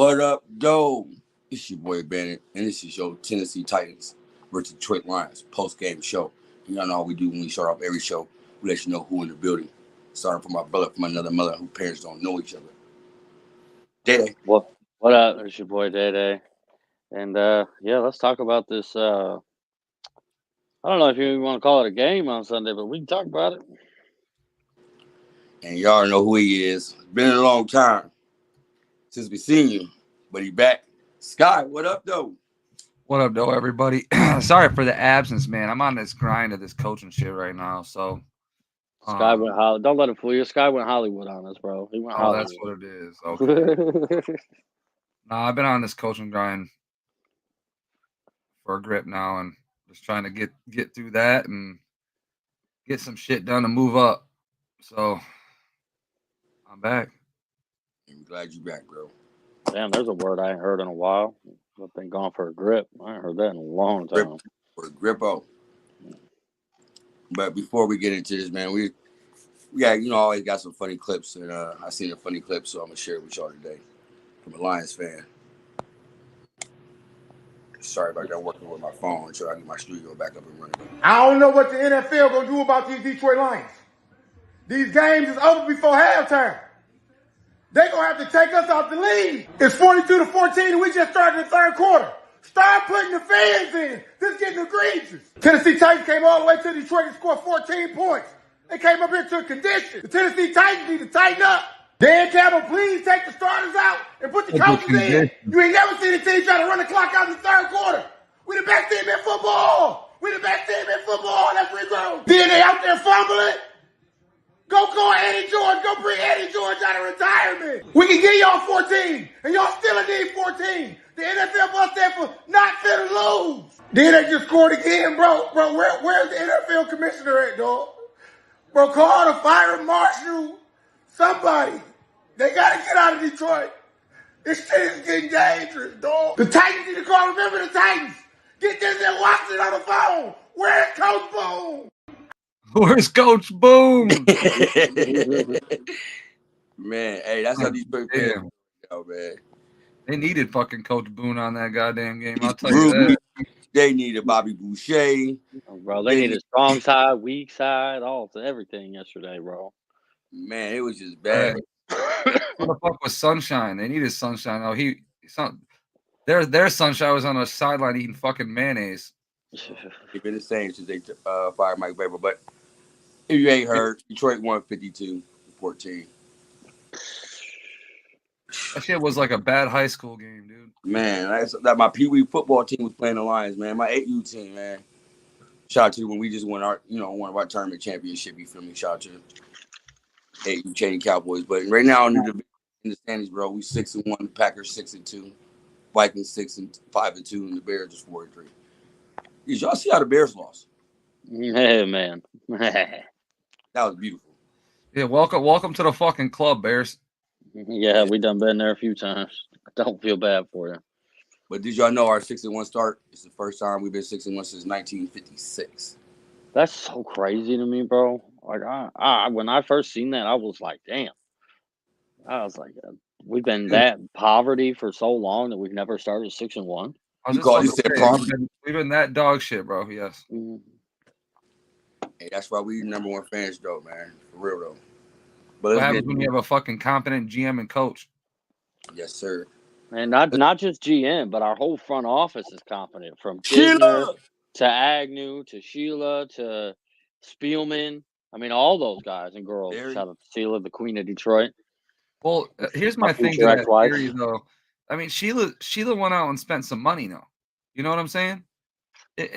What up, though? It's your boy Bandit, and this is your Tennessee Titans versus Detroit Lions post-game show. And y'all know how we do when we start off every show. We let you know who in the building. Starting from my brother from another mother whose parents don't know each other. DaeDae. What up? It's your boy DaeDae. And let's talk about this. I don't know if you want to call it a game on Sunday, but we can talk about it. And y'all know who he is. It's been a long time since we seen you, but he back. Sky, what up, though? What up, though, everybody? Sorry for the absence, man. I'm on this grind of this coaching shit right now. So, Sky went Hollywood. Don't let him fool you. Sky went Hollywood on us, bro. He went Hollywood. That's what it is. Okay. I've been on this coaching grind for a grip now, and just trying to get through that and get some shit done to move up. So, I'm back. I'm glad you back, bro. Damn, there's a word I ain't heard in a while. I've been gone for a grip. I ain't heard that in a long time. For a grippo. But before we get into this, man, we always got some funny clips, and I seen a funny clip, so I'm gonna share it with y'all today from a Lions fan. Sorry about that, working with my phone until I get my studio back up and running. I don't know what the NFL gonna do about these Detroit Lions. These games is over before halftime. They gonna have to take us out the lead. It's 42-14, and we just started the third quarter. Start putting the fans in. This is getting egregious. Tennessee Titans came all the way to Detroit and scored 14 points. They came up here to a condition. The Tennessee Titans need to tighten up. Dan Campbell, please take the starters out and put the coaches in. You ain't never seen a team try to run the clock out in the third quarter. We the best team in football. Let's regrow. Then they out there fumbling. Go Eddie George. Go bring Eddie George out of retirement. We can get y'all 14, and y'all still need 14. The NFL bust that for not finna lose. Then they just scored again, bro. Bro, where's the NFL commissioner at, dog? Bro, call the fire marshal. Somebody. They gotta get out of Detroit. This shit is getting dangerous, dog. The Titans need to call. Remember the Titans. Get this and Watson on the phone. Where's Coach Boone? Where's Coach Boone? Man, hey, that's how these fans go, man. They needed fucking Coach Boone on that goddamn game. I'll tell you that. They needed Bobby Boucher. Bro, they needed strong side, weak side, everything yesterday, bro. Man, it was just bad. What the fuck was Sunshine? They needed Sunshine. Oh, their Sunshine was on the sideline eating fucking mayonnaise. They've been the same since they fired Mike Vrabel. But if you ain't heard, Detroit won 52-14. That shit was like a bad high school game, dude. Man, that my Pee Wee football team was playing the Lions, man. My 8U team, man. Shout out to when we just won our tournament championship. You feel me? Shout out to 8U Chain Cowboys. But right now in the standings, bro, we 6-1. Packers 6-2. Vikings 6-5-2, and the Bears is 4-3. Did y'all see how the Bears lost? Hey, man. That was beautiful. Yeah, welcome to the fucking club, Bears. Yeah, we done been there a few times. I don't feel bad for you. But did y'all know our 6-1 start? It's the first time we've been 6-1 since 1956. That's so crazy to me, bro. Like, I when I first seen that, I was like, damn. I was like, we've been that poverty for so long that we've never started 6-1. We've been that dog shit, bro. Yes. Mm-hmm. Hey, that's why we number one fans, though, man. For real, though. But what happens when you have a fucking competent GM and coach? Yes, sir. And not just GM, but our whole front office is competent. From Kisner to Agnew to Sheila to Spielman. I mean, all those guys and girls. Shout out to Sheila, the queen of Detroit. Well, here's my thing to that theory, though. I mean, Sheila went out and spent some money, though. You know what I'm saying?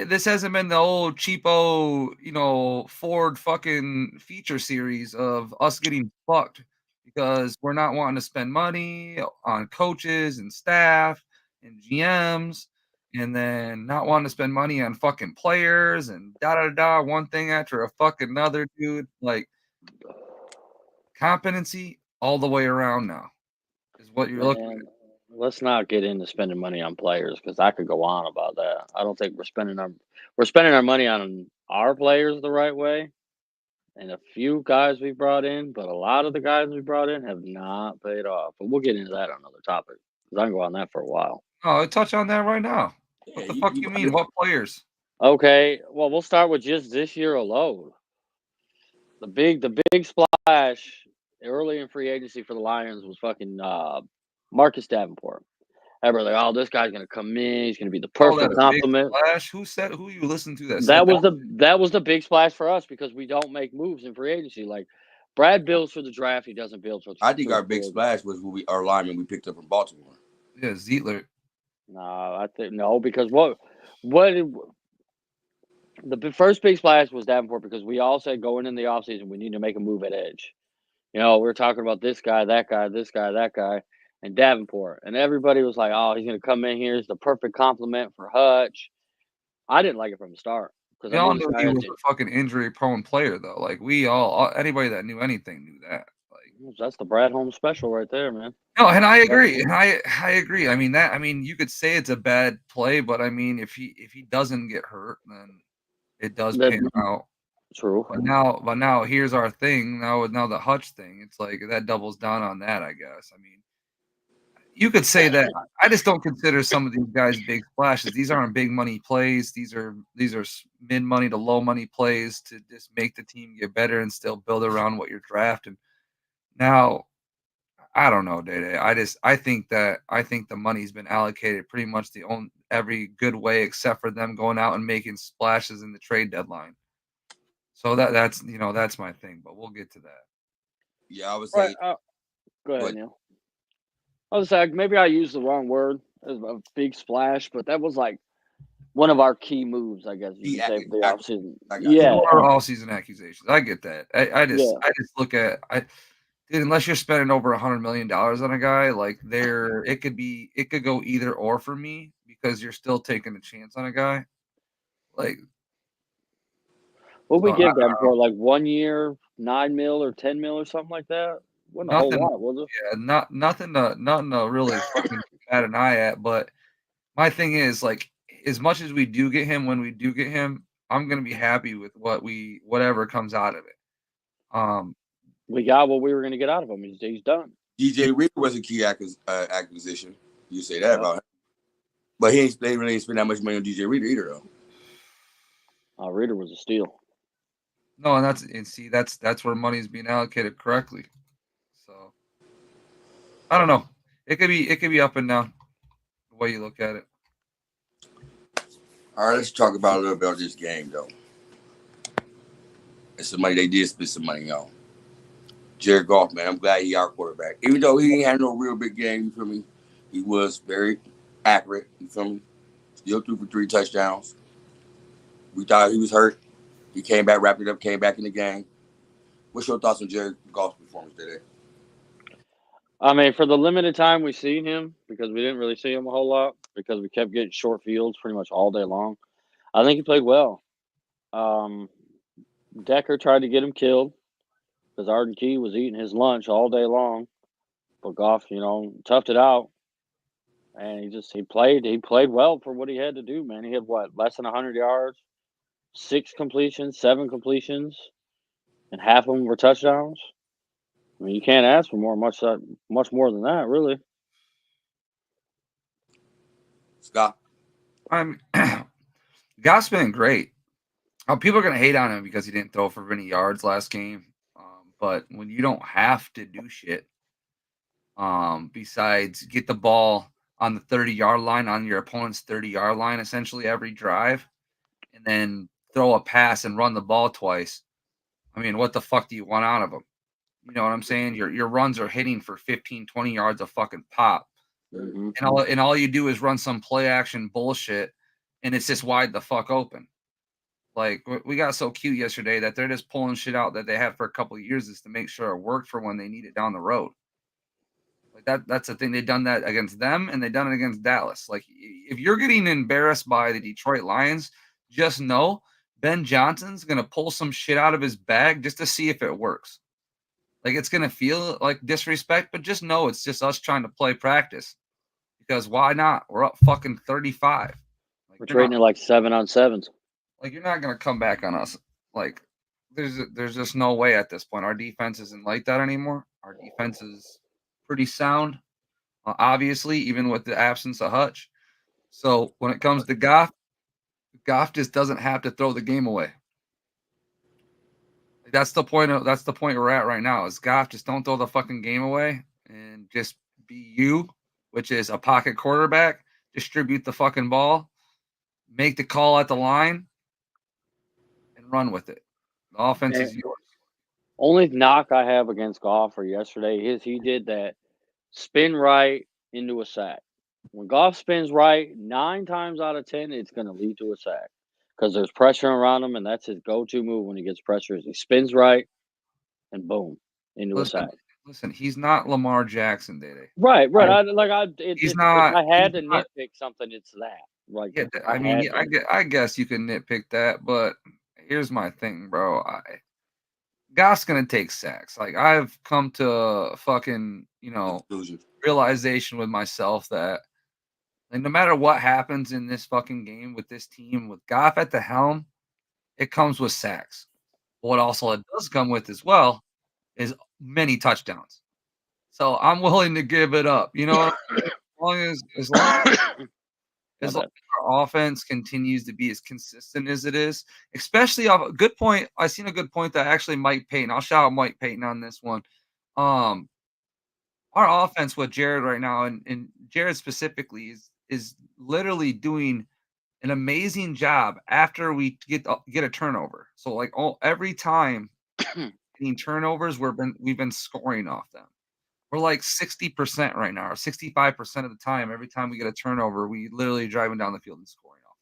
This hasn't been the old cheapo, Ford fucking feature series of us getting fucked because we're not wanting to spend money on coaches and staff and GMs, and then not wanting to spend money on fucking players and one thing after a fucking another, dude. Like, competency all the way around now is what you're looking at. Let's not get into spending money on players because I could go on about that. I don't think we're spending our money on our players the right way. And a few guys we brought in, but a lot of the guys we brought in have not paid off. But we'll get into that on another topic. because I can go on that for a while. Oh, I touch on that right now. Yeah, what the fuck you mean? What players? Okay, well, we'll start with just this year alone. The big splash early in free agency for the Lions was fucking Marcus Davenport. Everybody like, oh, this guy's gonna come in. He's gonna be the perfect complement. Who you listened to that was the big splash for us because we don't make moves in free agency. Like Brad builds for the draft, he doesn't build for. I think our big splash was our lineman we picked up from Baltimore. Yeah, Zietler. No, I think no, because the first big splash was Davenport because we all said going in the offseason we need to make a move at edge. You know, we were talking about this guy, that guy, this guy, that guy, and Davenport. And everybody was like, oh, he's going to come in here. He's the perfect complement for Hutch. I didn't like it from the start. We all knew he was a fucking injury-prone player, though. Like, anybody that knew anything knew that. Like, that's the Brad Holmes special right there, man. No, and I agree. And I agree. I mean, you could say it's a bad play, but I mean, if he doesn't get hurt, then it does pan out. True. But now here's our thing. Now the Hutch thing, it's like that doubles down on that, I guess. I mean, you could say that. I just don't consider some of these guys big splashes. These aren't big money plays. These are mid money to low money plays to just make the team get better and still build around what you're drafting. Now, I don't know, DaeDae. I think the money's been allocated pretty much every good way except for them going out and making splashes in the trade deadline. So that's my thing, but we'll get to that. Yeah, I would say. Go ahead, Neil. I was like, maybe I used the wrong word as a big splash, but that was like one of our key moves, I guess you could say, for the offseason. Yeah, all-season accusations. I get that. I just look at unless you're spending over $100 million on a guy, like it could go either or for me because you're still taking a chance on a guy. Like, what we give them for like 1 year, $9 million or $10 million or something like that? Wasn't a whole lot, was it? Yeah, nothing to really fucking bat an eye at. But my thing is, like, as much as we do get him, when we do get him, I'm gonna be happy with whatever comes out of it. We got what we were gonna get out of him. He's done. DJ Reader was a key acquisition. You say that about him, but they really ain't spend that much money on DJ Reader either, though. Reader was a steal. No, that's where money's being allocated correctly. So I don't know. It could be up and down the way you look at it. All right, let's talk about a little bit of this game, though. It's somebody they did spend some money on. Jared Goff, man, I'm glad he's our quarterback. Even though he ain't had no real big game, you feel me? He was very accurate, you feel me? Still threw for 3 touchdowns. We thought he was hurt. He came back, wrapped it up, came back in the game. What's your thoughts on Jared Goff's performance today? I mean, for the limited time we've seen him, because we didn't really see him a whole lot, because we kept getting short fields pretty much all day long, I think he played well. Decker tried to get him killed because Arden Key was eating his lunch all day long. But Goff, toughed it out. And he played well for what he had to do, man. He had less than 100 yards, 6 completions, 7 completions, and half of them were touchdowns. I mean, you can't ask for much more than that, really. Scott, Goff's been great. People are gonna hate on him because he didn't throw for any yards last game. But when you don't have to do shit, besides get the ball on the 30-yard line, on your opponent's 30-yard line, essentially every drive, and then throw a pass and run the ball twice. I mean, what the fuck do you want out of them? You know what I'm saying? Your runs are hitting for 15, 20 yards a fucking pop. Mm-hmm. And all you do is run some play action bullshit, and it's just wide the fuck open. Like, we got so cute yesterday that they're just pulling shit out that they had for a couple of years just to make sure it worked for when they need it down the road. Like that's the thing. They've done that against them, and they've done it against Dallas. Like, if you're getting embarrassed by the Detroit Lions, just know Ben Johnson's going to pull some shit out of his bag just to see if it works. Like, it's going to feel like disrespect, but just know it's just us trying to play practice. Because why not? We're up fucking 35. Like, we're trading it like 7-on-7s. Like, you're not going to come back on us. Like, there's just no way at this point. Our defense isn't like that anymore. Our defense is pretty sound. obviously, even with the absence of Hutch. So when it comes to Goff just doesn't have to throw the game away. That's the point we're at right now. Is Goff just don't throw the fucking game away and just be you, which is a pocket quarterback, distribute the fucking ball, make the call at the line, and run with it. The offense is yours. Only knock I have against Goff for yesterday is he did that spin right into a sack. When Goff spins right, 9 times out of 10, it's going to lead to a sack because there's pressure around him, and that's his go-to move when he gets pressure. Is he spins right, and boom, into a sack. Listen, he's not Lamar Jackson, DaeDae. Right. He's not. If I had to nitpick something, it's that. Like, yeah, I guess you can nitpick that, but here's my thing, bro. Goff's gonna take sacks. Like, I've come to a fucking, realization with myself that, like, no matter what happens in this fucking game with this team, with Goff at the helm, it comes with sacks. But what also it does come with as well is many touchdowns. So I'm willing to give it up. As long as our offense continues to be as consistent as it is, especially off a good point. I seen a good point that actually Mike Payton. I'll shout out Mike Payton on this one. Our offense with Jared right now, and Jared specifically, is literally doing an amazing job after we get a turnover. So like every time getting turnovers, we've been scoring off them. We're like 60% right now, or 65% of the time. Every time we get a turnover, we literally driving down the field and scoring off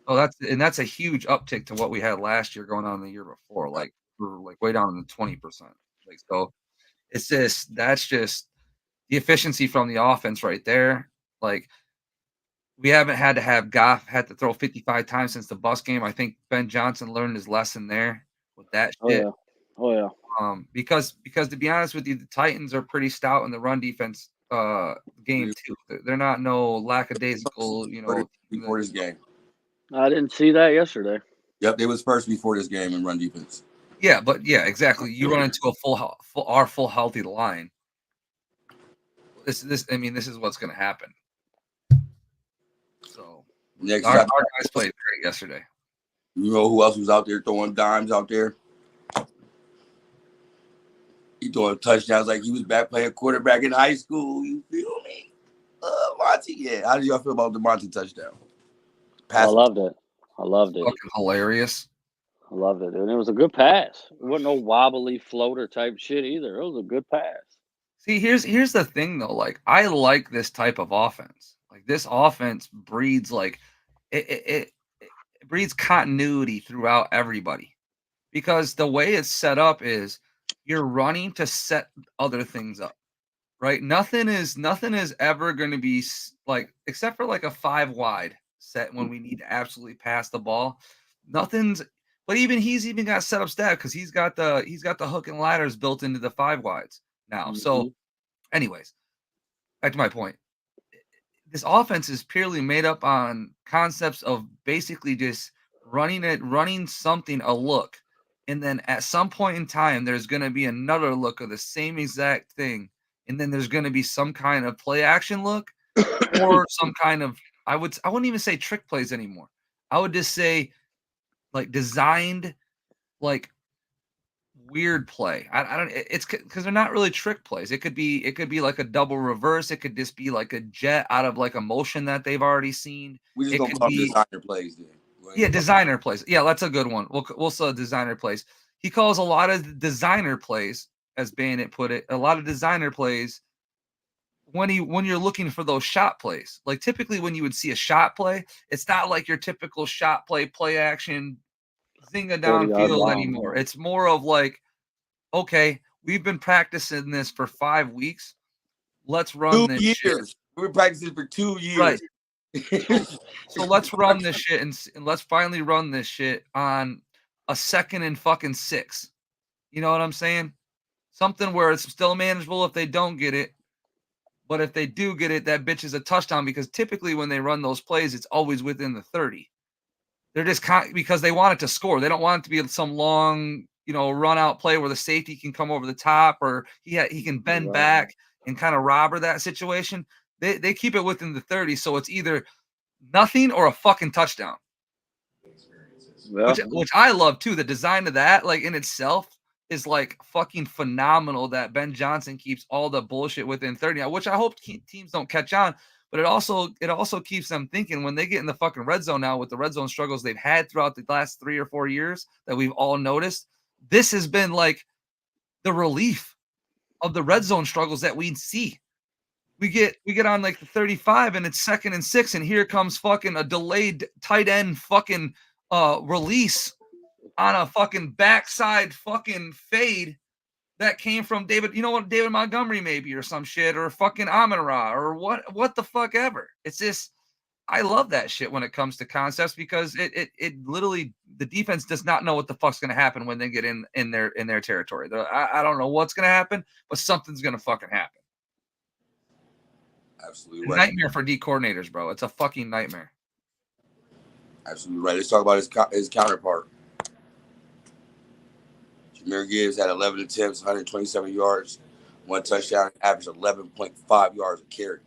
of it. So that's a huge uptick to what we had last year, going on the year before. Like, we're like way down in the 20%. Like, so that's just the efficiency from the offense right there. Like, we haven't had to have Goff had to throw 55 times since the bus game. I think Ben Johnson learned his lesson there with that shit. Oh yeah. Because to be honest with you, the Titans are pretty stout in the run defense game too. They're not no lackadaisical, before this game. I didn't see that yesterday. Yep, they was first before this game in run defense. Yeah, but yeah, exactly. You run into a full healthy line. This is what's going to happen. So our guys played great yesterday. You know who else was out there throwing dimes out there? He throwing touchdowns like he was back playing quarterback in high school. You feel me? Monty, yeah. How did y'all feel about the Monty touchdown? I loved it. Fucking hilarious. I loved it, and it was a good pass. It wasn't no wobbly floater type shit either. It was a good pass. See, here's the thing though. Like, I like this type of offense. Like, this offense breeds it breeds continuity throughout everybody, because the way it's set up is you're running to set other things up, right? Nothing is ever going to be like, except for like a 5 wide set when we need to absolutely pass the ball. But he's even got set up stat because he's got the hook and ladders built into the 5 wides now. Mm-hmm. So, anyways, back to my point. This offense is purely made up on concepts of basically just running something, a look. And then at some point in time, there's going to be another look of the same exact thing. And then there's going to be some kind of play action look or some kind of, I wouldn't even say trick plays anymore. I would just say like designed, like weird play. I don't, it's because they're not really trick plays. It could be like a double reverse. It could just be like a jet out of like a motion that they've already seen. We just don't call designer plays then. Yeah, designer plays. Yeah, that's a good one. We'll say designer plays. He calls a lot of designer plays, as Bandit put it, a lot of designer plays when you're looking for those shot plays. Like, typically when you would see a shot play, it's not like your typical shot play action zinga downfield anymore. It's more of like, okay, we've been practicing this for 5 weeks. Let's run this shit. We've been practicing for 2 years. Right. So let's run this shit and let's finally run this shit on a 2nd and fucking 6. You know what I'm saying? Something where it's still manageable if they don't get it, but if they do get it, that bitch is a touchdown, because typically when they run those plays, it's always within the 30. They're just because they want it to score. They don't want it to be some long, run out play where the safety can come over the top or he can bend back and kind of robber that situation, they keep it within the 30, so it's either nothing or a fucking touchdown. Yeah. Which I love too. The design of that, like in itself, is like fucking phenomenal. That Ben Johnson keeps all the bullshit within 30, which I hope teams don't catch on. But it also keeps them thinking when they get in the fucking red zone now with the red zone struggles they've had throughout the last 3 or 4 years that we've all noticed. This has been like the relief of the red zone struggles that we see. We get on like the 35 and it's 2nd and 6, and here comes fucking a delayed tight end fucking release on a fucking backside fucking fade that came from David Montgomery maybe or some shit, or fucking Amon-Ra or what the fuck ever. It's just, I love that shit when it comes to concepts, because it literally, the defense does not know what the fuck's going to happen when they get in their territory. I don't know what's going to happen, but something's going to fucking happen. Absolutely right. Nightmare for D coordinators, bro. It's a fucking nightmare. Absolutely right. Let's talk about his counterpart. Jahmyr Gibbs had 11 attempts, 127 yards, 1 touchdown, averaged 11.5 yards a carry.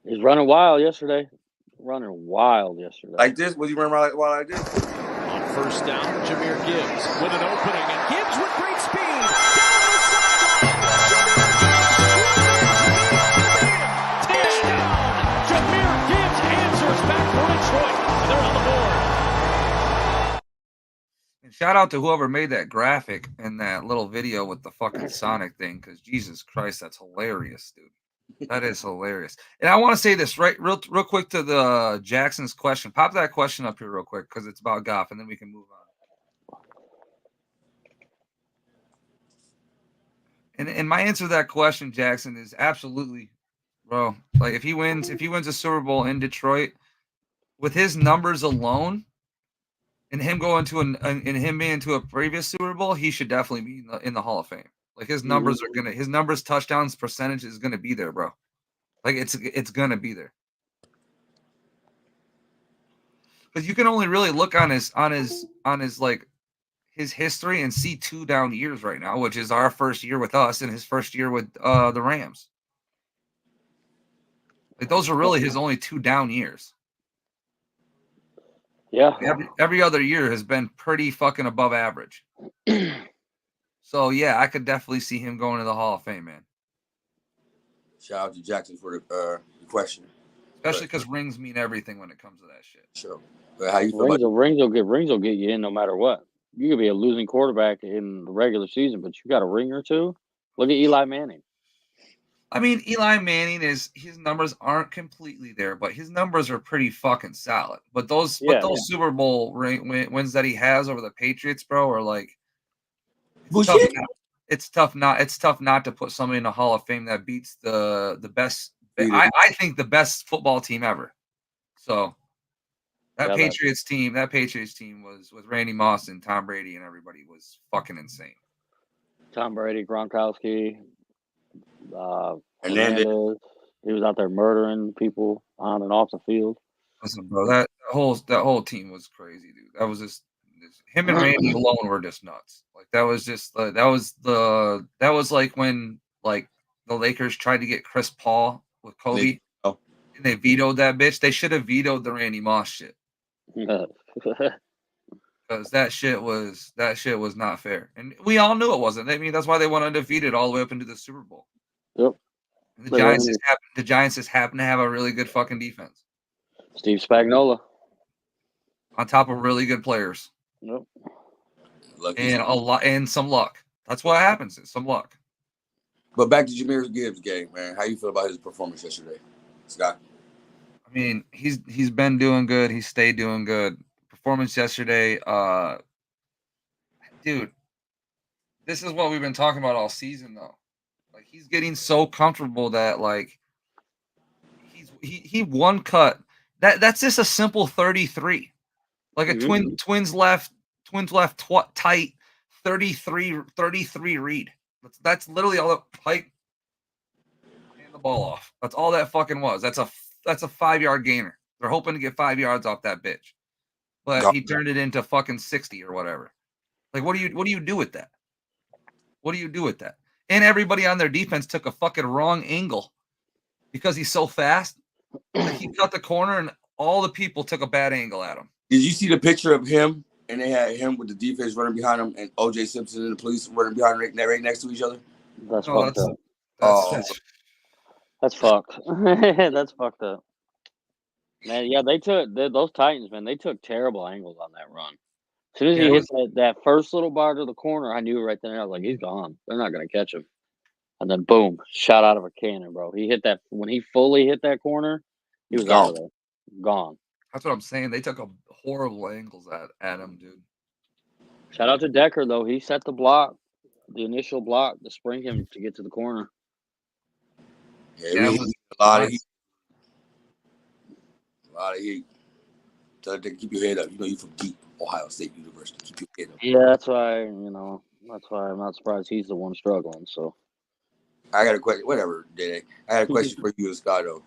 He's running wild yesterday. Like this? Was he running wild like this? On first down, Jahmyr Gibbs with an opening, and Gibbs with great speed. Down the sideline. Touchdown! Jahmyr Gibbs answers back for Detroit. They're on the board. And shout out to whoever made that graphic and that little video with the fucking Sonic thing, because Jesus Christ, that's hilarious, dude. That is hilarious. And I want to say this real quick to the Jackson's question. Pop that question up here real quick, because it's about Goff, and then we can move on. And my answer to that question, Jackson, is absolutely, bro. Like if he wins a Super Bowl in Detroit, with his numbers alone, and him going to him being to a previous Super Bowl, he should definitely be in the Hall of Fame. Like his numbers touchdowns percentage is gonna be there, bro. Like it's gonna be there. Because you can only really look on his like his history and see 2 down years right now, which is our first year with us and his first year with the Rams. Like those are really his only 2 down years. Yeah. Every other year has been pretty fucking above average. So yeah, I could definitely see him going to the Hall of Fame, man. Shout out to Jackson for the question. Especially because rings mean everything when it comes to that shit. Sure. But how you feel rings will get you in no matter what. You could be a losing quarterback in the regular season, but you got a ring or two. Look at Eli Manning. I mean, Eli Manning his numbers aren't completely there, but his numbers are pretty fucking solid. But those Super Bowl wins that he has over the Patriots, bro, are like it's tough not to put somebody in the Hall of Fame that beats the best. I think the best football team ever. So that Patriots team was with Randy Moss and Tom Brady and everybody was fucking insane. Tom Brady, Gronkowski, Hernandez. He was out there murdering people on and off the field. Listen, bro, that whole team was crazy, dude. That was just him and Randy alone were just nuts. Like that was like when like the Lakers tried to get Chris Paul with Kobe and they vetoed that bitch. They should have vetoed the Randy Moss shit. Because that shit was not fair, and we all knew it wasn't. I mean, that's why they went undefeated all the way up into the Super Bowl. Yep. And the Giants just happen to have a really good fucking defense. Steve Spagnuolo, on top of really good players. Yep. And some luck. That's what happens. Is some luck. But back to Jahmyr Gibbs' game, man. How you feel about his performance yesterday, Scott? I mean, he's been doing good. He stayed doing good. Performance yesterday, dude. This is what we've been talking about all season, though. Like he's getting so comfortable that like he one cut. That's just a simple 33, like a twins left tight 33 read. That's literally all that Pike hand the ball off. That's all that fucking was. That's a 5-yard gainer. They're hoping to get 5 yards off that bitch, but he turned it into fucking 60 or whatever. Like what do you do with that? What do you do with that? And everybody on their defense took a fucking wrong angle because he's so fast. Like he cut the corner and all the people took a bad angle at him. Did you see the picture of him? And they had him with the defense running behind him and O.J. Simpson and the police running behind right next to each other? That's fucked up. That's fucked. That's fucked up. Man, yeah, those Titans, man, they took terrible angles on that run. As soon as he hit that first little bar to the corner, I knew right then. I was like, he's gone. They're not going to catch him. And then, boom, shot out of a cannon, bro. He hit that. When he fully hit that corner, he was out of there. Gone. That's what I'm saying. They took horrible angles at him, dude. Shout out to Decker, though. He set the block, the initial block, to spring him to get to the corner. Yeah, it was a lot of heat. A lot of heat. So to keep your head up. You know, you're from deep Ohio State University. Keep your head up. Yeah, that's why I'm not surprised he's the one struggling. So I got a question. Whatever, DaeDae. I got a question for you and Scott, though.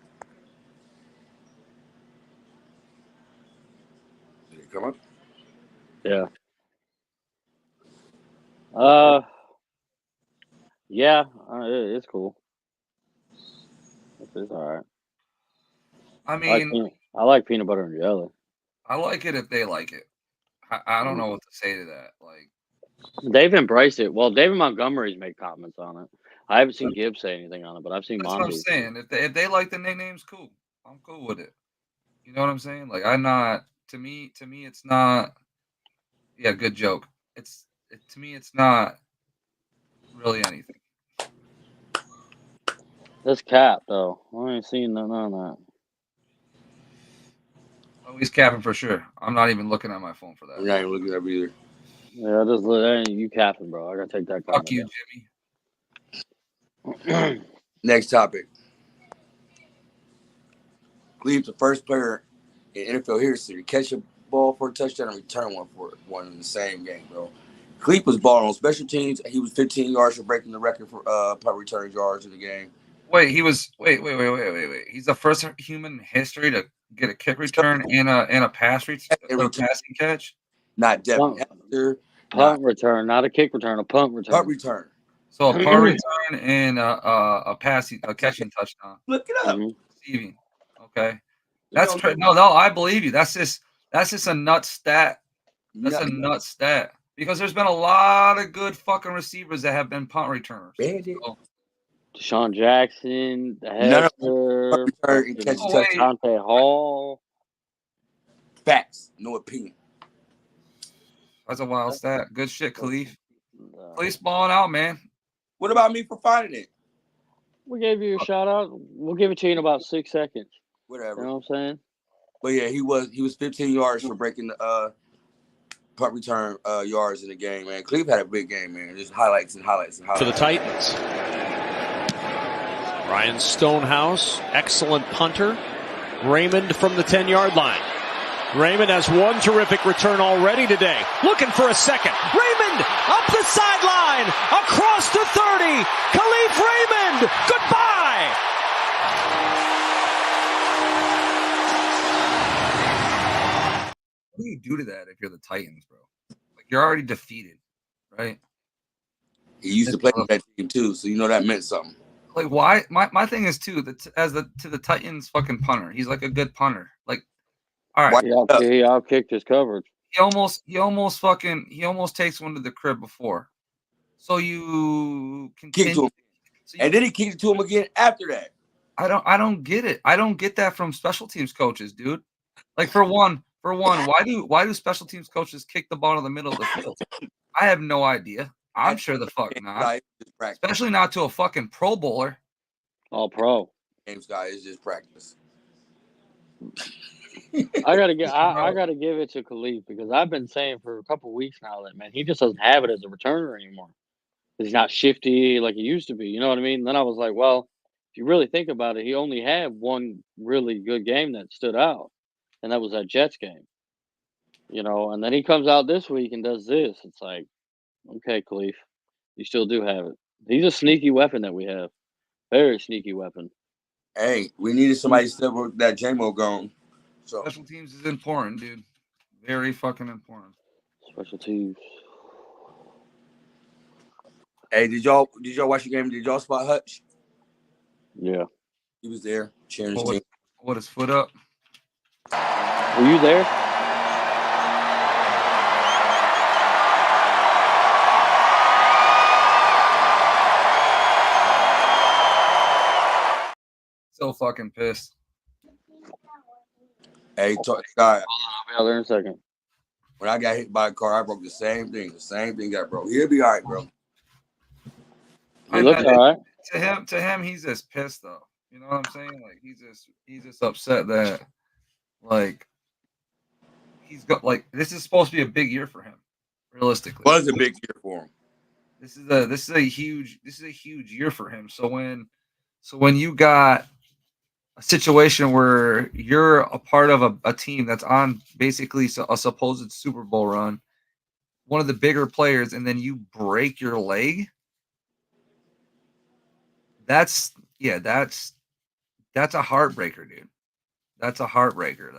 Did it come up? Yeah. Yeah, it's cool. It's all right. I mean, I like peanut butter and jelly. I like it if they like it. I don't know what to say to that. Like, they've embraced it. Well, David Montgomery's made comments on it. I haven't seen Gibbs say anything on it, but I've seen That's what I'm saying. If they like the nicknames, cool. I'm cool with it. You know what I'm saying? Like, I'm not. To me, it's not. Yeah, good joke. To me, it's not really anything. That's cap, though. I ain't seen none of that. Oh, he's capping for sure. I'm not even looking at my phone for that. I'm not even looking at it either. Yeah, you capping, bro. I gotta take that. Fuck you, Jimmy. Next topic. Cleve's the first player in NFL history to catch a ball for a touchdown and return one in the same game, bro. Cleve was balling on special teams. He was 15 yards for breaking the record for punt return yards in the game. Wait. He's the first human in history to get a kick return and a passing catch. Not Devin Hester. Punt return, not a kick return, a punt return. Punt return. So a punt return and a catching touchdown. Look it up. Receiving. Okay. That's no. I believe you. That's just a nut stat. That's a nut stat. Because there's been a lot of good fucking receivers that have been punt returners. Deshaun Jackson, the Hester, Dante Hall. Facts, no opinion. That's a wild stat. Good shit, Khalif. Khalif's balling out, man. What about me for finding it? We gave you a shout out. We'll give it to you in about 6 seconds. Whatever. You know what I'm saying? But yeah, he was 15 yards for breaking the punt return yards in the game, man. Cleve had a big game, man. Just highlights. For the Titans. Ryan Stonehouse, excellent punter. Raymond from the 10-yard line. Raymond has one terrific return already today. Looking for a second. Raymond up the sideline, across the 30. Khalif Raymond, goodbye. What do you do to that if you're the Titans, bro? Like, you're already defeated, right? He used to play with that team too, so you know that meant something. Like, why? My thing is too to the Titans fucking punter. He's like a good punter. Like, all right, he outkicked his coverage. He almost takes one to the crib before, so you continue. Kick to him. And then he kicked it to him again after that. I don't get it. I don't get that from special teams coaches, dude. Like, for one, why do special teams coaches kick the ball to the middle of the field? I have no idea. I'm sure the fuck not. Especially not to a fucking Pro Bowler. All pro. Games guy is just practice. I gotta give it to Khalif because I've been saying for a couple weeks now that, man, he just doesn't have it as a returner anymore. He's not shifty like he used to be. You know what I mean? And then I was like, well, if you really think about it, he only had one really good game that stood out, and that was that Jets game. You know, and then he comes out this week and does this. It's like, okay, Khalif, you still do have it. He's a sneaky weapon that we have. Very sneaky weapon. Hey, we needed somebody to step with that JMO gone. So special teams is important, dude. Very fucking important. Special teams. Hey, did y'all watch the game? Did y'all spot Hutch? Yeah. He was there cheering his team. What, his foot up? Were you there? So fucking pissed. Hey, Scott. I'll be out there in a second. When I got hit by a car, I broke the same thing. The same thing got broke. He'll be all right, bro. He looks all right. To him, he's just pissed though. You know what I'm saying? Like he's just upset that like he's got like this is supposed to be a big year for him, realistically. Was a big year for him. This is a huge year for him. So when you got a situation where you're a part of a team that's on basically a supposed Super Bowl run, one of the bigger players, and then you break your leg, that's a heartbreaker, dude. That's a heartbreaker.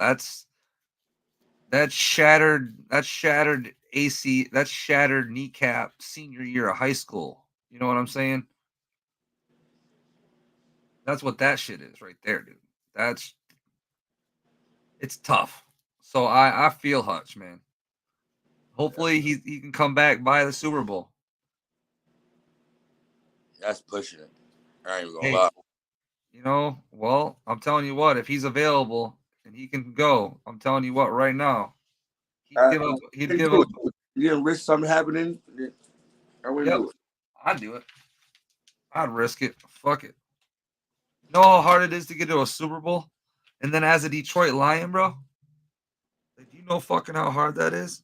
That's shattered AC, that's shattered kneecap senior year of high school. You know what I'm saying? That's what that shit is right there, dude. It's tough. So I feel Hutch, man. Hopefully he can come back by the Super Bowl. That's pushing it. I ain't even gonna lie. You know, well, I'm telling you what, if he's available and he can go, I'm telling you what, right now, he'd give up. You didn't risk something happening? I wouldn't do it. I'd do it. I'd risk it. Fuck it. You know how hard it is to get to a Super Bowl? And then as a Detroit Lion, bro, do you know fucking how hard that is?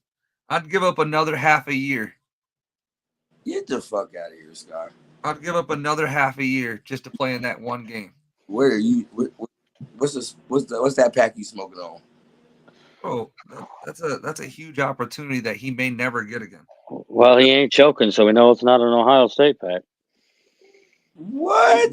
I'd give up another half a year. Get the fuck out of here, Scott. I'd give up another half a year just to play in that one game. Where are you? What's that pack you smoking on? Bro, that's a huge opportunity that he may never get again. Well, he ain't choking, so we know it's not an Ohio State pack. What?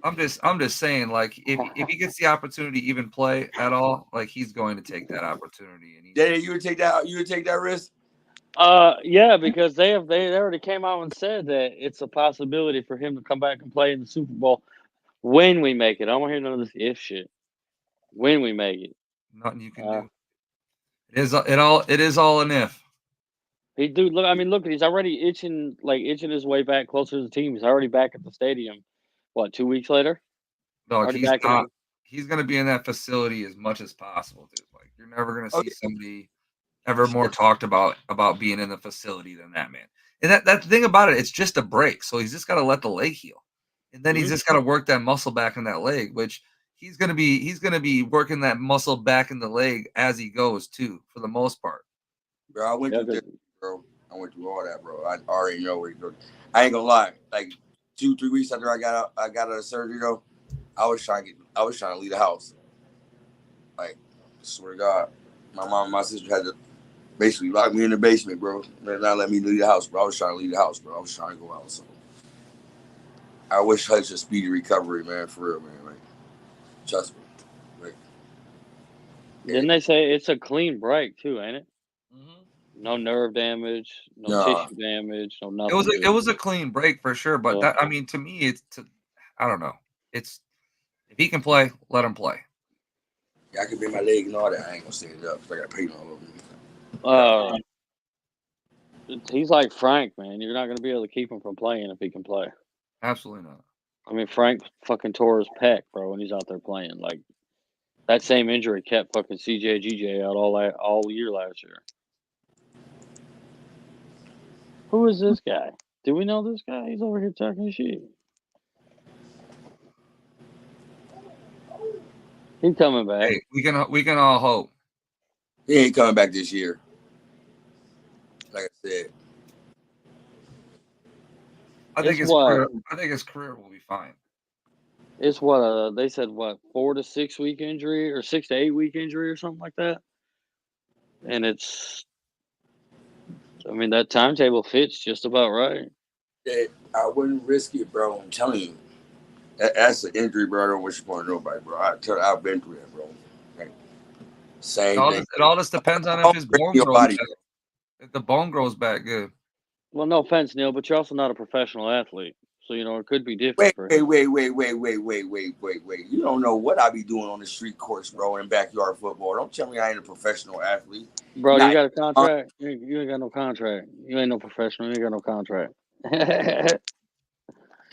I'm just saying, like, if he gets the opportunity to even play at all, like, he's going to take that opportunity. And you would take that risk? Yeah, because they already came out and said that it's a possibility for him to come back and play in the Super Bowl when we make it. I don't want to hear none of this if shit. When we make it, nothing you can do. It is all an if. Look, he's already itching his way back closer to the team. He's already back at the stadium. What, 2 weeks later? Dog, he's going to be in that facility as much as possible, dude. Like, you're never going to see somebody ever more talked about being in the facility than that man. And that the thing about it, it's just a break. So he's just got to let the leg heal. And then he's just got to work that muscle back in that leg, which he's going to be working that muscle back in the leg as he goes too, for the most part. Bro, I went through all that, bro. I already know where he goes. I ain't gonna lie. Like 2-3 weeks after I got out of surgery, though, I was trying to leave the house. Like, I swear to God, my mom and my sister had to basically lock me in the basement, bro. They're not let me leave the house, bro. I was trying to leave the house, bro. I was trying to go out. So I wish Hutch a speedy recovery, man. For real, man. Like, trust me. Like, didn't they say it's a clean break too, ain't it? Mm-hmm. No nerve damage, no tissue damage, no nothing. It was a clean break for sure, but that, I mean, to me, I don't know. It's if he can play, let him play. Yeah, I can bend my leg and all that. I ain't gonna stand it up because I got pain all over me. He's like Frank, man. You're not gonna be able to keep him from playing if he can play. Absolutely not. I mean, Frank fucking tore his pec, bro, when he's out there playing. Like, that same injury kept fucking GJ out all year last year. Who is this guy? Do we know this guy? He's over here talking shit. He's coming back. Hey, we can all hope. He ain't coming back this year. Like I said. I think his career will be fine. It's what they said 4 to 6 week injury or 6 to 8 week injury or something like that. And that timetable fits just about right. Yeah, I wouldn't risk it, bro. I'm telling you. That's an injury, bro. I don't wish upon nobody, bro. I've been through that, bro. Like, same thing. It all just depends on if his bones are okay. If the bone grows back, good. Well, no offense, Neil, but you're also not a professional athlete. So, it could be different for him. Wait. You don't know what I be doing on the street courts, bro, in backyard football. Don't tell me I ain't a professional athlete. Bro, you got a contract? You ain't got no contract. You ain't no professional. You ain't got no contract.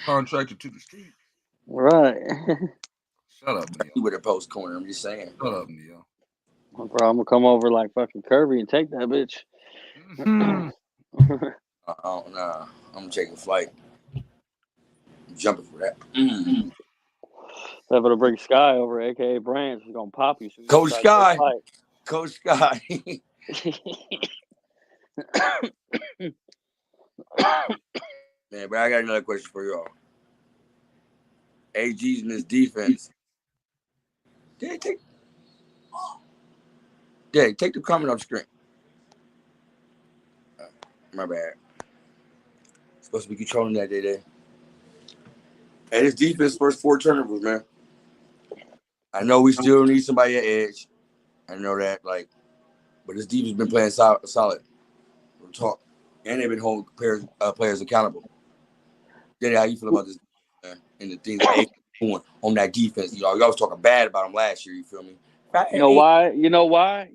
Contracted to the street. Right. Shut up, Neil. You with a post corner, I'm just saying. Shut up, Neil. Bro, I'm going to come over like fucking Kirby and take that bitch. Nah, I'm taking flight. I'm jumping for that. That better bring Sky over, a.k.a. Branch. He's going to pop you. Coach Sky. Coach Sky. Man, but I got another question for y'all. AG's in his defense. Take the comment off screen. My bad. Supposed to be controlling that DaeDae. And his defense first 4 turnovers, man. I know we still need somebody at edge. I know that, but his defense been playing solid. We'll talk. And they've been holding players accountable. DaeDae, how you feel about this, man? And the things that AG doing on that defense? Y'all was talking bad about him last year, you feel me? You know why?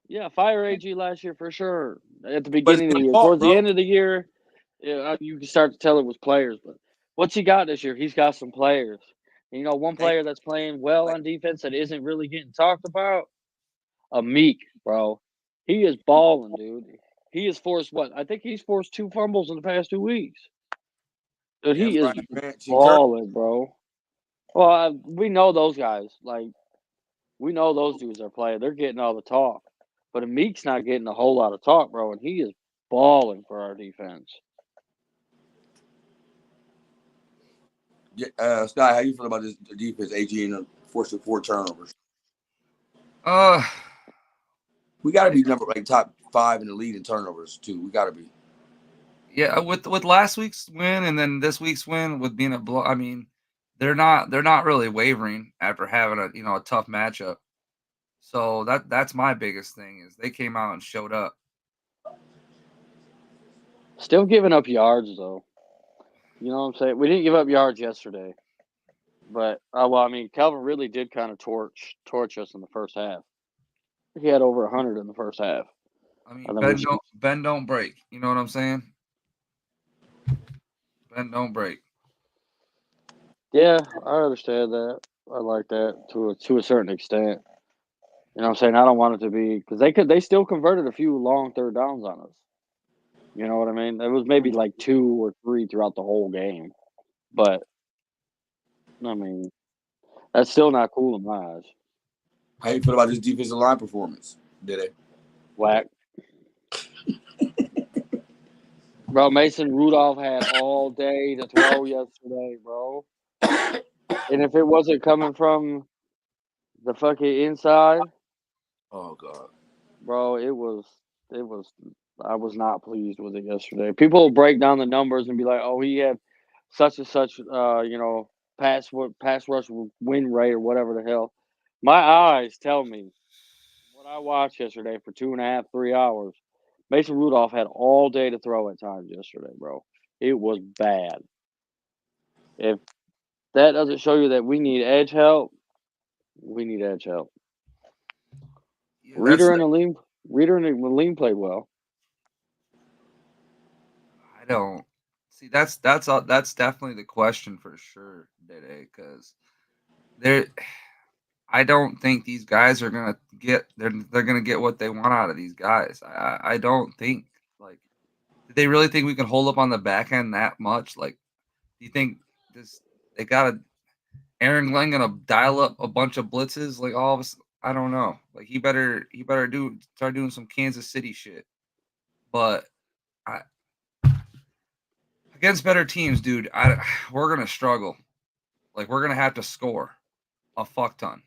Yeah, fire AG last year for sure. At the beginning of the year. Towards the end of the year, you can start to tell it was players. But what's he got this year? He's got some players. And, one player that's playing well on defense that isn't really getting talked about, Meek, bro. He is balling, dude. He has forced I think he's forced 2 fumbles in the past 2 weeks. Dude, he is balling, bro. Well, we know those guys. We know those dudes are playing. They're getting all the talk. But Meek's not getting a whole lot of talk, bro, and he is balling for our defense. Sky, how you feel about this defense? AG and forced 4 turnovers. We got to be top 5 in the league in turnovers too. We got to be. Yeah, with last week's win and then this week's win with being a blow. I mean, they're not really wavering after having a tough matchup. So that's my biggest thing is they came out and showed up. Still giving up yards though. You know what I'm saying? We didn't give up yards yesterday. But Calvin really did kind of torch us in the first half. He had over 100 in the first half. I mean, bend don't break. You know what I'm saying? Bend don't break. Yeah, I understand that. I like that to a certain extent. You know what I'm saying? I don't want it to be because they still converted a few long 3rd downs on us. You know what I mean? It was maybe 2 or 3 throughout the whole game. But I mean, that's still not cool in my eyes. How you feel about this defensive line performance? DaeDae? Whack. Bro, Mason Rudolph had all day to throw yesterday, bro. And if it wasn't coming from the fucking inside, oh god, bro, it was. I was not pleased with it yesterday. People will break down the numbers and be like, "Oh, he had such and such, pass rush win rate or whatever the hell." My eyes tell me what I watched yesterday for 2.5, 3 hours. Mason Rudolph had all day to throw at times yesterday, bro. It was bad. If that doesn't show you that we need edge help, we need edge help. Yeah, Reader and Aleem played well. I don't see that's definitely the question for sure, DaeDae, because I don't think these guys are gonna get they're gonna get what they want out of these guys. I don't think do they really think we can hold up on the back end that much? Do you think they got Aaron Glenn gonna dial up a bunch of blitzes all of us? I don't know. He better start doing some Kansas City shit. But against better teams, dude, we're gonna struggle. We're gonna have to score a fuck ton.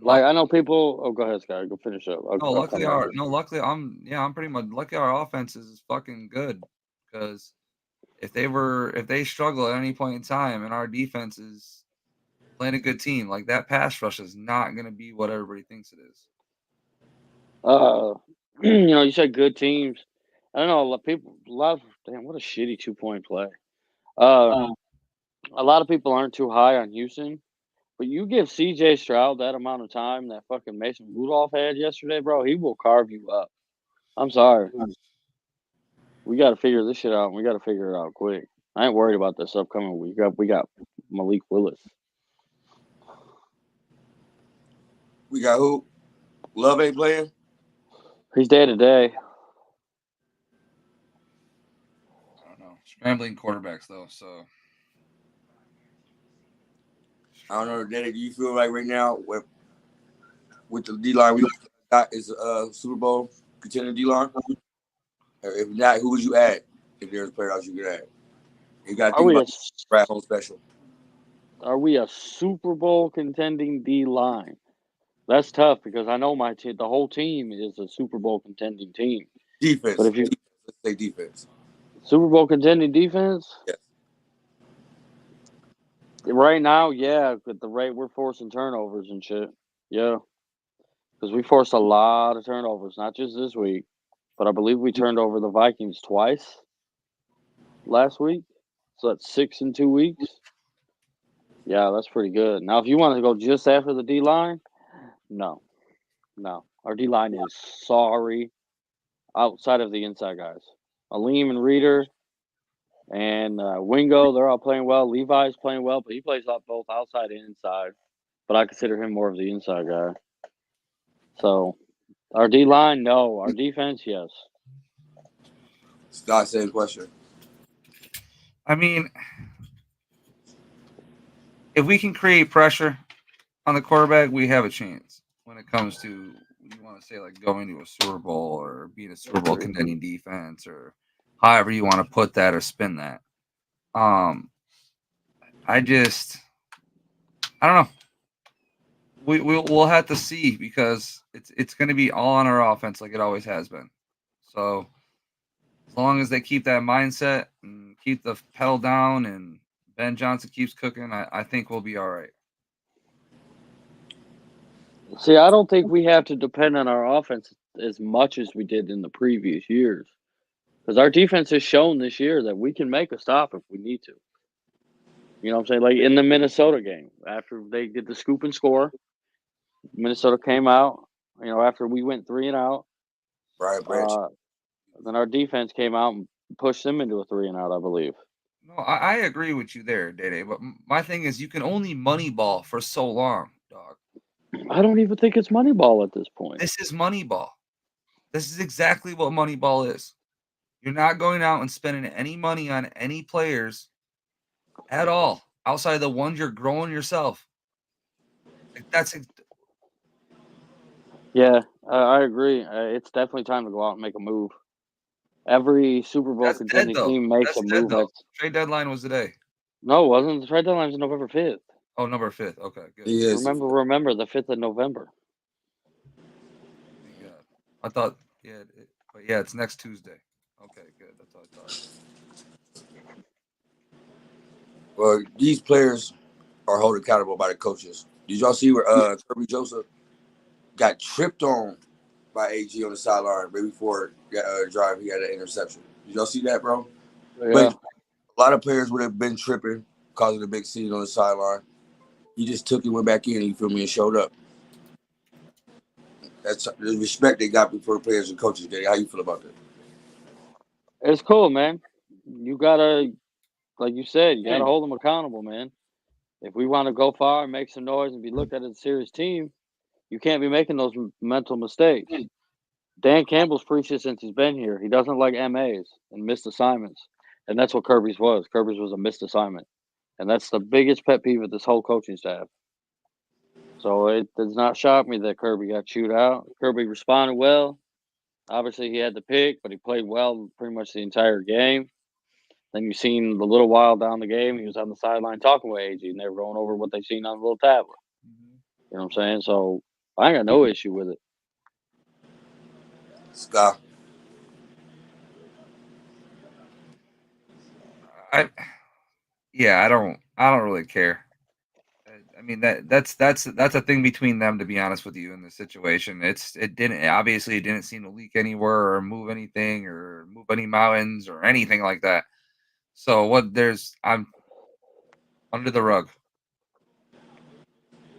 I know people. Oh, go ahead, Scott. Go finish up. Luckily I'm pretty much lucky. Our offense is fucking good because if they struggle at any point in time and our defense is playing a good team, that pass rush is not gonna be what everybody thinks it is. You said good teams. I don't know. A lot of damn, what a shitty 2-point play. A lot of people aren't too high on Houston, but you give C.J. Stroud that amount of time that fucking Mason Rudolph had yesterday, bro, he will carve you up. I'm sorry. We got to figure this shit out, and we got to figure it out quick. I ain't worried about this upcoming week. We got Malik Willis. We got who? Love ain't playing? He's DaeDae. I don't know. Scrambling quarterbacks, though, so. I don't know, DaeDae, do you feel like right now with the D-line we got is Super Bowl contender D-line? Or if not, who would you add if there's a player else you could add? You got to think about the home special. Are we a Super Bowl contending D-line? That's tough because I know the whole team is a Super Bowl contending team. Defense. But if you let's say defense. Super Bowl contending defense? Yes. Right now, yeah, at the rate we're forcing turnovers and shit. Yeah. Because we forced a lot of turnovers, not just this week, but I believe we turned over the Vikings twice last week. So that's 6 in 2 weeks. Yeah, that's pretty good. Now, if you want to go just after the D-line, no. Our D-line is sorry outside of the inside guys. Aleem and Reeder and Wingo, they're all playing well. Levi's playing well, but he plays both outside and inside. But I consider him more of the inside guy. So, our D-line, no. Our defense, yes. Scott, same question. I mean, if we can create pressure on the quarterback, we have a chance when it comes to, you want to say, like going to a Super Bowl or being a Super Bowl contending defense or however you want to put that or spin that. I don't know. We'll have to see because it's going to be all on our offense like it always has been. So as long as they keep that mindset and keep the pedal down and Ben Johnson keeps cooking, I think we'll be all right. See, I don't think we have to depend on our offense as much as we did in the previous years. Because our defense has shown this year that we can make a stop if we need to. You know what I'm saying? Like in the Minnesota game, after they did the scoop and score, Minnesota came out, after we went 3 and out. Right, Branch. Then our defense came out and pushed them into a 3 and out, I believe. No, I agree with you there, DaeDae. But my thing is, you can only Moneyball for so long, dog. I don't even think it's Moneyball at this point. This is Moneyball. This is exactly what Moneyball is. You're not going out and spending any money on any players at all outside of the ones you're growing yourself. Yeah, I agree. It's definitely time to go out and make a move. Every Super Bowl contending team makes a move. Trade deadline was today. No, it wasn't. The trade deadline was November 5th. Oh, November 5th. Okay, good. Yes. Remember the 5th of November. Yeah, I thought. Yeah, but yeah, it's next Tuesday. Okay, good. That's what I thought. Well, these players are held accountable by the coaches. Did y'all see where Kirby Joseph got tripped on by AG on the sideline right before drive? He had an interception. Did y'all see that, bro? Yeah. But a lot of players would have been tripping, causing a big scene on the sideline. He just took it, went back in, you feel me, and showed up. That's the respect they got before the players and coaches. How you feel about that? It's cool, man. You gotta, like you said, you gotta hold them accountable, man. If we want to go far and make some noise and be looked at as a serious team, you can't be making those mental mistakes. Dan Campbell's preached it since he's been here. He doesn't like MAs and missed assignments. And that's what Kirby's was. Kirby's was a missed assignment. And that's the biggest pet peeve of this whole coaching staff. So it does not shock me that Kirby got chewed out. Kirby responded well. Obviously, he had the pick, but he played well pretty much the entire game. Then you seen the little while down the game, he was on the sideline talking with AG, and they were going over what they seen on the little tablet. You know what I'm saying? So I ain't got no issue with it. Scott. I don't really care. I mean that's a thing between them, to be honest with you, in this situation. It didn't seem to leak anywhere or move anything or move any mountains or anything like that. So I'm under the rug.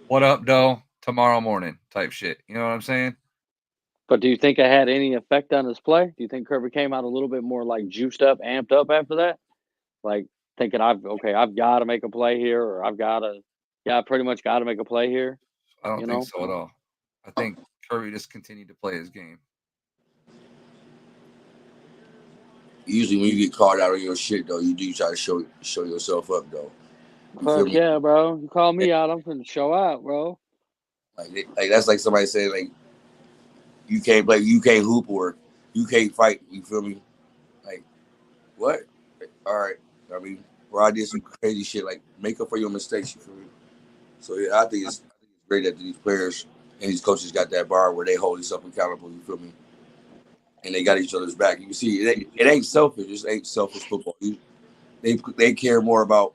What up, Doe? Tomorrow morning type shit. You know what I'm saying? But do you think it had any effect on his play? Do you think Kirby came out a little bit more like juiced up, amped up after that? Like thinking I've got to make a play here, or I pretty much got to make a play here. I don't think so at all. I think Kirby just continued to play his game. Usually when you get called out on your shit, though, you do try to show yourself up, though. Fuck yeah, bro. You call me out, I'm finna show out, bro. Like that's like somebody saying, like, you can't play, you can't hoop, or you can't fight. You feel me? Like, what? All right. I mean, bro, I did some crazy shit. Like, make up for your mistakes. You feel me? So yeah, I think it's great that these players and these coaches got that bar where they hold themselves accountable. You feel me? And they got each other's back. You can see it ain't selfish. It just ain't selfish football. They care more about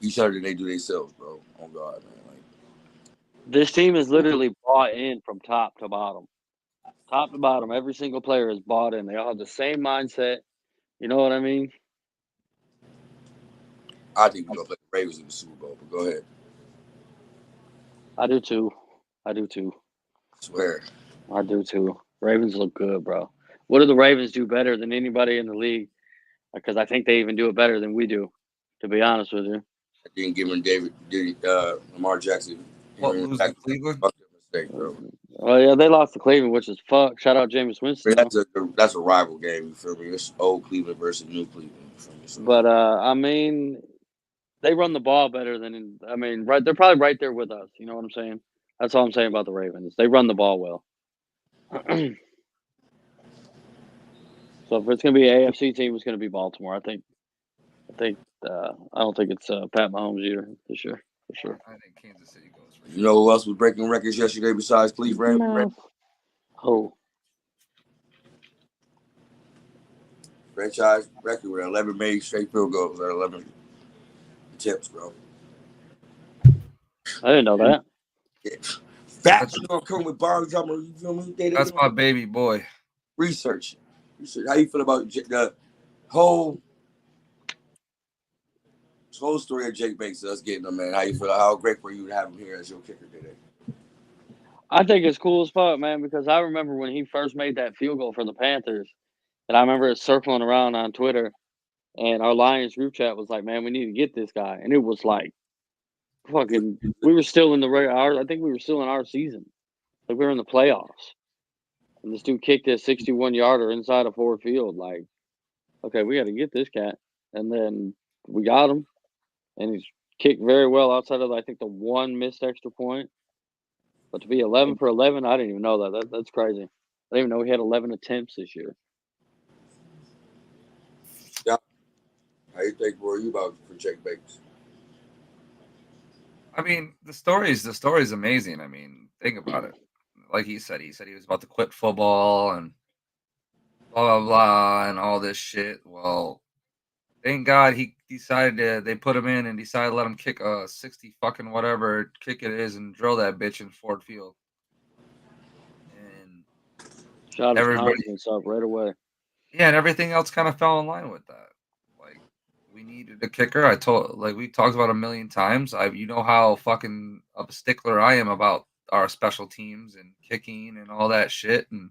each other than they do themselves, bro. Oh God, man. Like, this team is literally bought in from top to bottom. Top to bottom, every single player is bought in. They all have the same mindset. You know what I mean? I think we're gonna play the Ravens in the Super Bowl. But go ahead. I do too. I swear. I do too. Ravens look good, bro. What do the Ravens do better than anybody in the league? Because I think they even do it better than we do, to be honest with you. I didn't give him Lamar Jackson. What, lose to Cleveland? Mistake, bro. Oh yeah, they lost to Cleveland, which is fuck. Shout out Jameis Winston. That's a rival game. You feel me? It's old Cleveland versus new Cleveland. You feel me? So, but I mean, they run the ball better than. I mean, right? They're probably right there with us. You know what I'm saying? That's all I'm saying about the Ravens. They run the ball well. So if it's gonna be an AFC team, it's gonna be Baltimore. I think. I don't think it's Pat Mahomes either this year, for sure. I think Kansas City goes. You know who else was breaking records yesterday besides Cleveland? No. Oh. Franchise record with 11 made straight field goals at 11 attempts, bro. I didn't know that. Yeah. Facts, you know, coming with Barnes, you feel me? That's my baby boy. Research. How you feel about the whole story of Jake Banks, us getting him, man? How you feel? How great for you to have him here as your kicker today? I think it's cool as fuck, man, because I remember when he first made that field goal for the Panthers, and I remember it circling around on Twitter, and our Lions group chat was like, man, we need to get this guy. And it was like, fucking, we were still in I think we were still in our season. Like, we were in the playoffs. And this dude kicked a 61-yarder inside of Ford Field. Like, okay, we got to get this cat. And then we got him, and he's kicked very well outside of, I think, the one missed extra point. But to be 11 for 11, I didn't even know that. That's crazy. I didn't even know he had 11 attempts this year. Yeah. How you think, bro, you about for Jake Banks? I mean, the story is amazing. I mean, think about it. Like he said he was about to quit football and blah, blah, blah, and all this shit. Well, thank God they put him in and decided to let him kick a 60 fucking whatever kick it is and drill that bitch in Ford Field. And shot his confidence up right away. Yeah, and everything else kind of fell in line with that. Like, we needed a kicker. We talked about a million times. You know how fucking of a stickler I am about our special teams and kicking and all that shit. And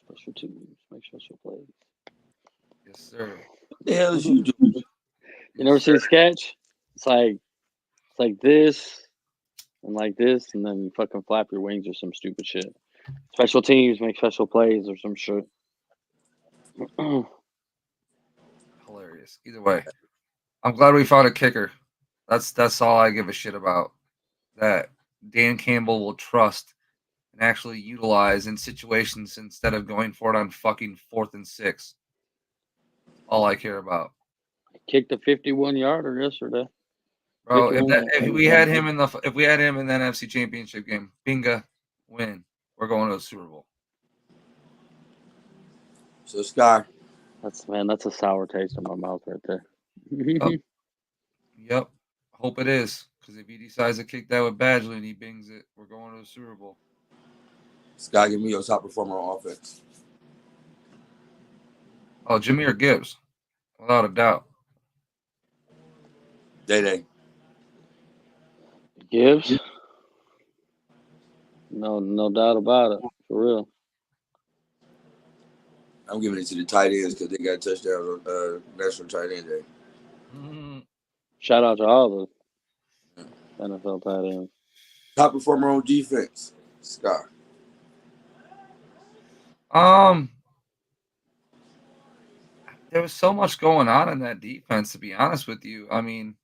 special teams, make special plays. Yes, sir. What the hell is you doing? You never seen a sketch? It's like this and like this, and then you fucking flap your wings or some stupid shit. Special teams make special plays or some shit. Hilarious. Either way, I'm glad we found a kicker. That's all I give a shit about. That Dan Campbell will trust and actually utilize in situations instead of going for it on fucking 4th and 6. All I care about. Kicked a 51-yarder yesterday. Bro, if we had him in the NFC Championship game, bingo, win. We're going to the Super Bowl. So Sky, that's a sour taste in my mouth right there. Yep. Hope it is, Because if he decides to kick that with Badgley and he bings it, we're going to the Super Bowl. Scott, give me your top performer on offense. Oh, Jahmyr Gibbs, without a doubt. DaeDae. Gibbs? No doubt about it. For real. I'm giving it to the tight ends because they got a touchdown on National Tight End Day. Mm-hmm. Shout out to all the NFL tight ends. Top performer on defense, Scott. There was so much going on in that defense, to be honest with you. I mean,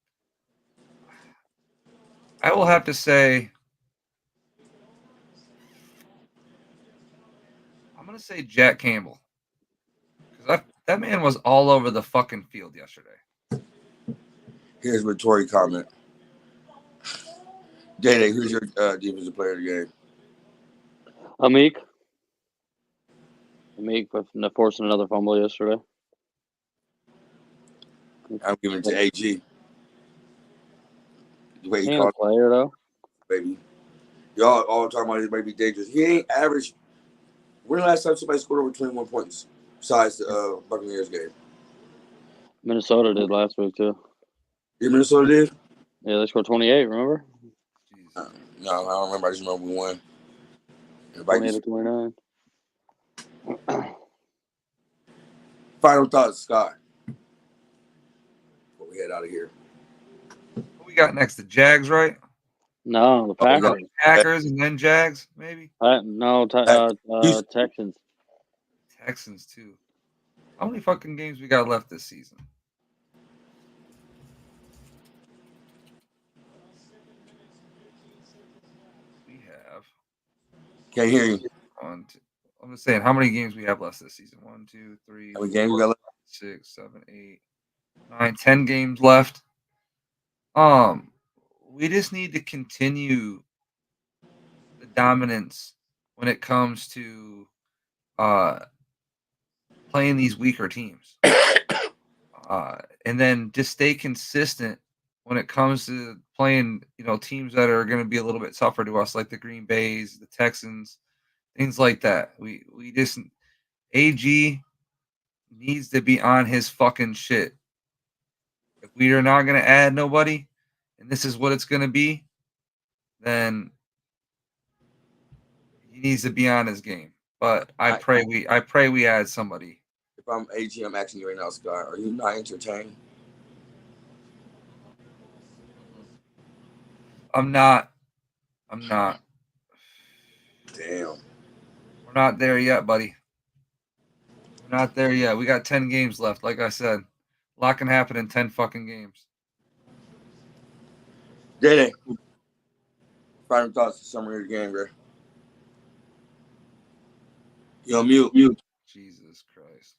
I will have to say, I'm going to say Jack Campbell. Because that man was all over the fucking field yesterday. Here's a Tory comment. DaeDae, who's your defensive player of the game? Amik for forcing another fumble yesterday. I'm giving it to AG. The way he called player though, baby. Y'all all talking about his baby dangerous. He ain't average. When the last time somebody scored over 21 points besides the Buccaneers game? Minnesota did last week too. Yeah, Minnesota did? Yeah, they scored 28, remember? No, I don't remember. I just remember we won. 28-29. Final thoughts, Scott. Before we head out of here. What we got next? The Jags, right? No, the Packers. Packers and then Jags, maybe? Texans. Texans, too. How many fucking games we got left this season? We have. Can't hear you. I'm just saying, how many games we have left this season? 1, 2, 3, how many games we got left? 6, 7, 8, 9, 10 games left. We just need to continue the dominance when it comes to playing these weaker teams. And then just stay consistent when it comes to playing, teams that are going to be a little bit tougher to us, like the Green Bays, the Texans, things like that. We just AG needs to be on his fucking shit. If we are not going to add nobody, and this is what it's going to be, then he needs to be on his game. But I pray we add somebody. If I'm AG, I'm asking you right now, Scott. Are you not entertained? I'm not. Damn. We're not there yet, buddy. We're not there yet. We got 10 games left. Like I said, a lot can happen in 10 fucking games. DaeDae. Final thoughts, summary of the game, bro. Yo, mute. Jesus Christ.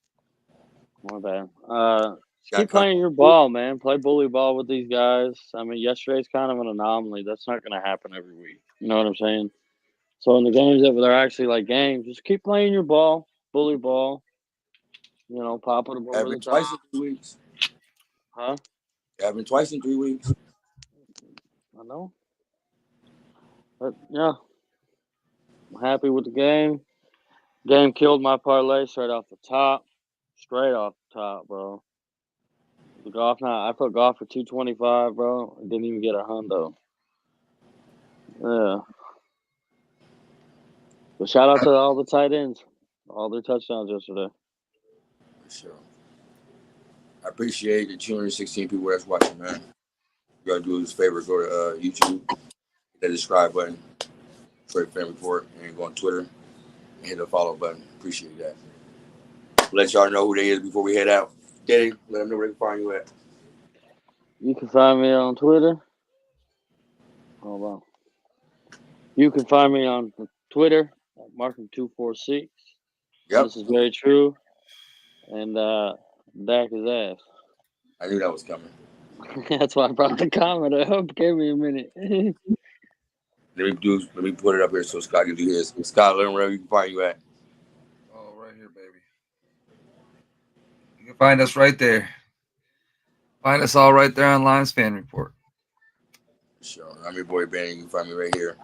My bad. Keep playing your ball, man. Play bully ball with these guys. I mean, yesterday's kind of an anomaly. That's not going to happen every week. You know what I'm saying? So in the games that they're actually like games, just keep playing your ball, bully ball. Pop it over the top. Twice in 3 weeks. Huh? Happened twice in 3 weeks. I know. But, yeah. I'm happy with the game. Game killed my parlay straight off the top. Straight off the top, bro. The golf now, I put golf for 225, bro. I didn't even get a hundo. Yeah. But shout out to all the tight ends. All their touchdowns yesterday. For sure. I appreciate the 216 people that's watching, man. You gotta do us a favor, go to YouTube, hit that subscribe button, Detroitfanreport, and go on Twitter and hit the follow button. Appreciate that. Let y'all know who they is before we head out. DaeDae, let them know where they can find you at. You can find me on Twitter. Hold on. You can find me on Twitter at Markham246. Yep. This is very true. And Dak is ass. I knew that was coming. That's why I brought the comment up. Give me a minute. Let me put it up here so Scott can do his. Scott, let them know where you can find you at. Oh, right here, baby. You can find us right there. Find us all right there on Lions Fan Report. Sure. I'm your boy Bandit. You can find me right here.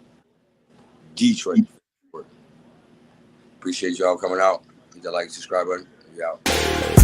Detroit. Appreciate y'all coming out. Hit that like, subscribe button. We out.